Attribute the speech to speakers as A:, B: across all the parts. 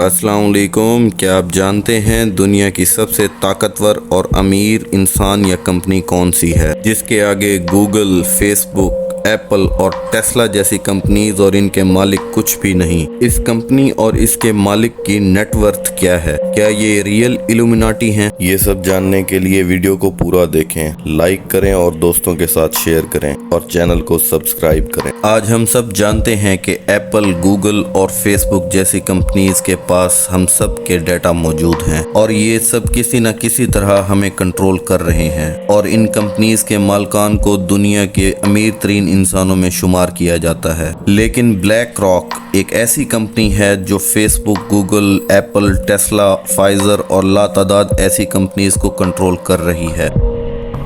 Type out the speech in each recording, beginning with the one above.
A: अस्सलाम वालेकुम। क्या आप जानते हैं दुनिया की सबसे ताकतवर और अमीर इंसान या कंपनी कौन सी है, जिसके आगे गूगल, फेसबुक, एप्पल और टेस्ला जैसी कंपनीज और इनके मालिक कुछ भी नहीं। इस कंपनी और इसके मालिक की नेटवर्थ क्या है? क्या ये रियल इल्यूमिनाटी हैं? ये सब जानने के लिए वीडियो को पूरा देखें, लाइक करें और दोस्तों के साथ शेयर करें और चैनल को सब्सक्राइब करें। आज हम सब जानते हैं कि एप्पल, गूगल और फेसबुक जैसी कंपनीज के पास हम सब के डाटा मौजूद हैं और ये सब किसी न किसी तरह हमें कंट्रोल कर रहे हैं और इन कंपनीज के मालिकान को दुनिया के अमीर तरीन इंसानों में शुमार किया जाता है। लेकिन ब्लैक रॉक एक ऐसी कंपनी है जो Facebook, Google, Apple, Tesla, Pfizer और लातादाद ऐसी कंपनीज को कंट्रोल कर रही है।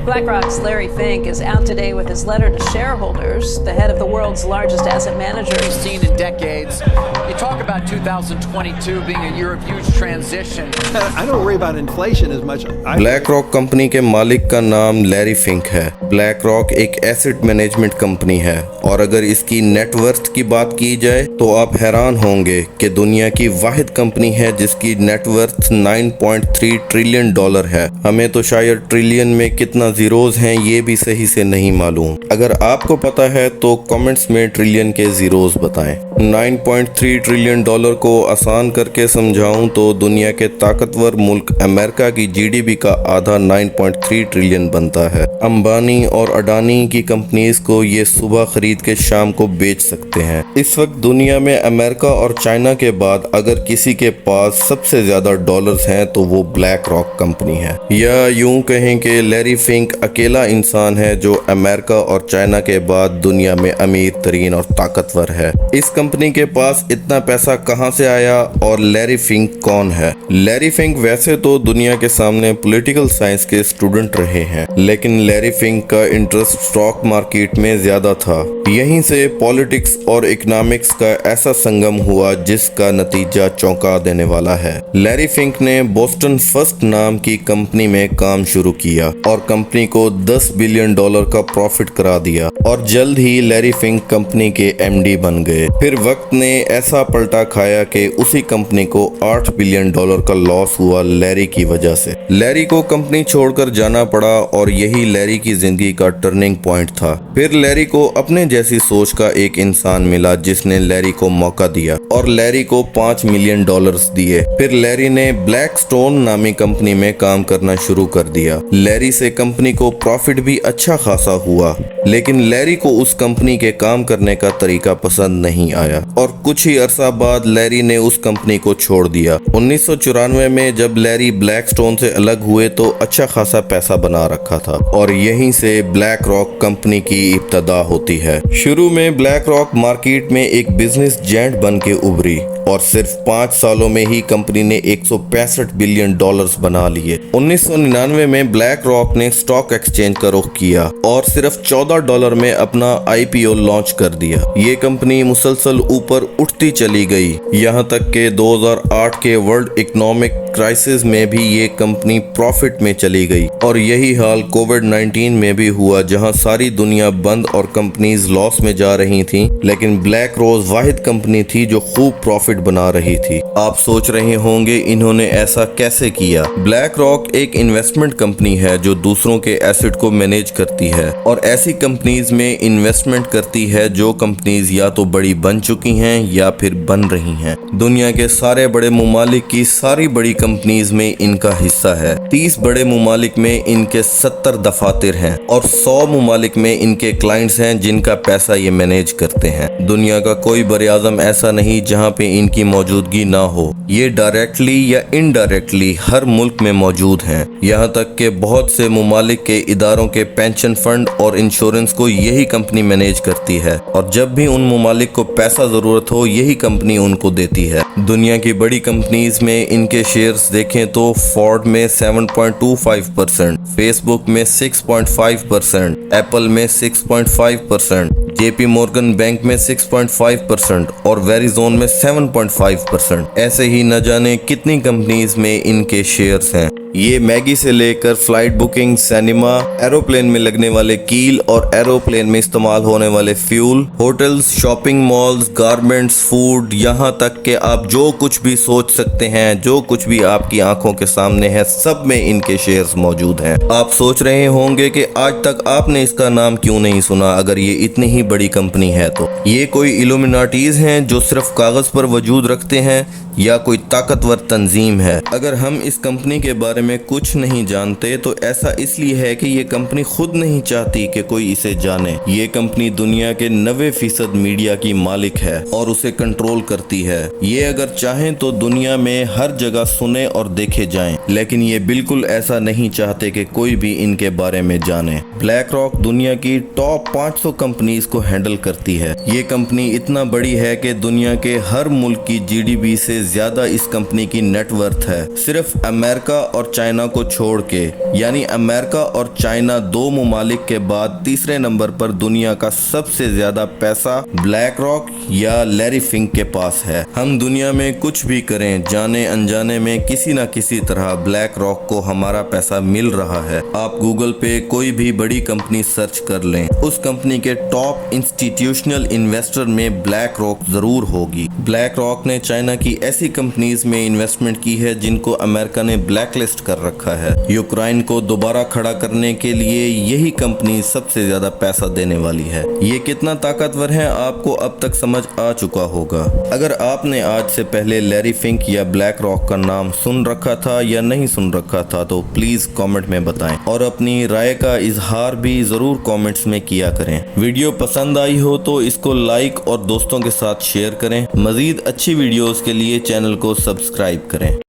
B: BlackRock's Larry Fink is out today with his letter to shareholders. The head of the world's largest asset manager
C: We've seen in decades. You talk about 2022 being a year of huge transition.
D: I don't worry about inflation as much.
A: Black rock company के मालिक का नाम Larry Fink है। Black rock एक asset management company है और अगर इसकी नेटवर्थ की बात की जाए तो आप हैरान होंगे कि दुनिया की वाहिद कंपनी है जिसकी नेटवर्थ 9.3 ट्रिलियन डॉलर है। हमें तो शायद ट्रिलियन में कितना जीरोज हैं ये भी सही से नहीं मालूम। अगर आपको पता है तो कमेंट्स में ट्रिलियन के जीरोज बताएं। 9.3 ट्रिलियन डॉलर को आसान करके समझाऊं तो दुनिया के ताकतवर मुल्क अमेरिका की जीडीपी का आधा 9.3 ट्रिलियन बनता है। अंबानी और अडानी की कंपनीज को ये सुबह खरीद के शाम को बेच सकते हैं। इस वक्त दुनिया में अमेरिका और चाइना के बाद अगर किसी के पास सबसे ज्यादा डॉलर्स हैं तो वो ब्लैक रॉक कंपनी है, या यूं कहें कि लैरी फिंक अकेला इंसान है जो अमेरिका और चाइना के बाद दुनिया में अमीर तरीन और ताकतवर है। इस कंपनी के पास इतना पैसा कहां से आया और लैरी फिंक कौन है? लैरी फिंक वैसे तो दुनिया के सामने पॉलिटिकल साइंस के स्टूडेंट रहे हैं, लेकिन लैरी फिंक का इंटरेस्ट स्टॉक मार्केट में ज्यादा था। यहीं से पॉलिटिक्स और इकोनॉमिक्स का ऐसा संगम हुआ जिसका नतीजा चौंका देने वाला है। लैरी फिंक ने बोस्टन फर्स्ट नाम की कंपनी में काम शुरू किया और कंपनी को 10 बिलियन डॉलर का प्रॉफिट करा दिया और जल्द ही लैरी फिंक कंपनी के एमडी बन गए। फिर वक्त ने ऐसा पलटा खाया कि उसी कंपनी को 8 बिलियन डॉलर का लॉस हुआ लैरी की वजह से। लैरी को कंपनी छोड़कर जाना पड़ा और यही लैरी की जिंदगी का टर्निंग पॉइंट था। फिर लैरी को अपने जैसी सोच का एक इंसान मिला जिसने लैरी को मौका दिया और लैरी को 5 मिलियन डॉलर्स दिए। फिर लैरी ने ब्लैक स्टोन नामी कंपनी में काम करना शुरू कर दिया। लैरी से कंपनी को प्रॉफिट भी अच्छा खासा हुआ, लेकिन लैरी को उस कंपनी के काम करने का तरीका पसंद नहीं आया और कुछ ही अरसा बाद लैरी ने उस कंपनी को छोड़ दिया। 1994 में जब लैरी ब्लैक स्टोन से अलग हुए तो अच्छा खासा पैसा बना रखा था और यहीं से ब्लैक रॉक कंपनी की इब्तदा होती है। शुरू में ब्लैक रॉक मार्केट में एक बिजनेस जेंट बन के उभरी और सिर्फ 5 सालों में ही कंपनी ने 165 बिलियन डॉलर्स बना लिए। 1999 में ब्लैक रॉक ने स्टॉक एक्सचेंज का रुख किया और सिर्फ $14 में अपना आईपीओ लॉन्च कर दिया। ये कंपनी मुसलसल ऊपर उठती चली गई, यहाँ तक कि 2008 के वर्ल्ड इकोनॉमिक क्राइसिस में भी ये कंपनी प्रॉफिट में चली गई और यही हाल कोविड-19 में भी हुआ, जहां सारी दुनिया बंद और कंपनीज लॉस में जा रही थीं, लेकिन ब्लैक रोज वाहिद कंपनी थी जो खूब प्रॉफिट बना रही थी। आप सोच रहे होंगे इन्होंने ऐसा कैसे किया? ब्लैक रॉक एक इन्वेस्टमेंट कंपनी है जो दूसरों के एसेट को मैनेज करती है और ऐसी कंपनीज में इन्वेस्टमेंट करती है जो कंपनीज या तो बड़ी बन चुकी हैं या फिर बन रही हैं। दुनिया के सारे बड़े मुमालिक की सारी बड़ी कंपनीज में इनका हिस्सा है। 30 बड़े मुमालिक में इनके 70 दफातर हैं और 100 मुमालिक में इनके क्लाइंट्स हैं जिनका पैसा ये मैनेज करते हैं। दुनिया का कोई बरआज़म ऐसा नहीं जहां पे इनकी मौजूदगी ना हो। ये डायरेक्टली या इनडायरेक्टली हर मुल्क में मौजूद हैं। यहाँ तक कि बहुत से मुमालिक के इदारों के पेंशन फंड और इंश्योरेंस को यही कंपनी मैनेज करती है और जब भी उन मुमालिक को पैसा जरूरत हो यही कंपनी उनको देती है। दुनिया की बड़ी कंपनीज में इनके शेयर्स देखें तो फोर्ड में 7.25%, फेसबुक में 6.5%, एप्पल में 6.5%, जेपी मॉर्गन बैंक में 6.5% और वेरिजोन में 7.5%। ऐसे ही न जाने कितनी कंपनीज में इनके शेयर्स हैं। ये मैगी से लेकर फ्लाइट बुकिंग, सिनेमा, एरोप्लेन में लगने वाले कील और एरोप्लेन में इस्तेमाल होने वाले fuel, hotels, shopping malls, garments, food, यहाँ तक कि आप जो कुछ भी सोच सकते हैं, जो कुछ भी आपकी आंखों के सामने है, सब में इनके शेयर्स मौजूद हैं। आप सोच रहे होंगे कि आज तक आपने इसका नाम क्यों नहीं सुना अगर ये इतनी ही बड़ी कंपनी है तो। ये कोई इल्यूमिनाटीज हैं जो सिर्फ कागज पर वजूद रखते हैं या कोई ताकतवर तंजीम है? अगर हम इस कंपनी के बारे में कुछ नहीं जानते तो ऐसा इसलिए है कि ये कंपनी खुद नहीं चाहती कि कोई इसे जाने। ये कंपनी दुनिया के 90% मीडिया की मालिक है और उसे कंट्रोल करती है। ये अगर चाहें तो दुनिया में हर जगह सुने और देखे जाएं, लेकिन ये बिल्कुल ऐसा नहीं चाहते कि कोई भी इनके बारे में जाने। ब्लैक रॉक दुनिया की टॉप 500 कंपनीज को हैंडल करती है। ये कंपनी इतना बड़ी है कि दुनिया के हर मुल्क की जीडीपी से ज्यादा इस कंपनी की नेटवर्थ है, सिर्फ अमेरिका और चाइना को छोड़ के। यानी अमेरिका और चाइना दो मुमालिक के बाद तीसरे नंबर पर दुनिया का सबसे ज्यादा पैसा ब्लैक रॉक या लैरी फिंक के पास है। हम दुनिया में कुछ भी करें, जाने अनजाने में किसी न किसी तरह ब्लैक रॉक को हमारा पैसा मिल रहा है। आप गूगल पे कोई भी बड़ी कंपनी सर्च कर लें, उस कंपनी के टॉप इंस्टीट्यूशनल इन्वेस्टर में ब्लैक रॉक जरूर होगी। ब्लैक रॉक ने चाइना की ऐसी कंपनीज में इन्वेस्टमेंट की है जिनको अमेरिका ने ब्लैक लिस्ट कर रखा है। यूक्रेन को दोबारा खड़ा करने के लिए यही कंपनी सबसे ज्यादा पैसा देने वाली है। ये कितना ताकतवर है आपको अब तक समझ आ चुका होगा। अगर आपने आज से पहले लैरी फिंक या ब्लैक रॉक का नाम सुन रखा था या नहीं सुन रखा था तो प्लीज कमेंट में बताएं और अपनी राय का इजहार भी जरूर कमेंट्स में किया करें। वीडियो पसंद आई हो तो इसको लाइक और दोस्तों के साथ शेयर करें। मजीद अच्छी वीडियोस के लिए चैनल को सब्सक्राइब करें।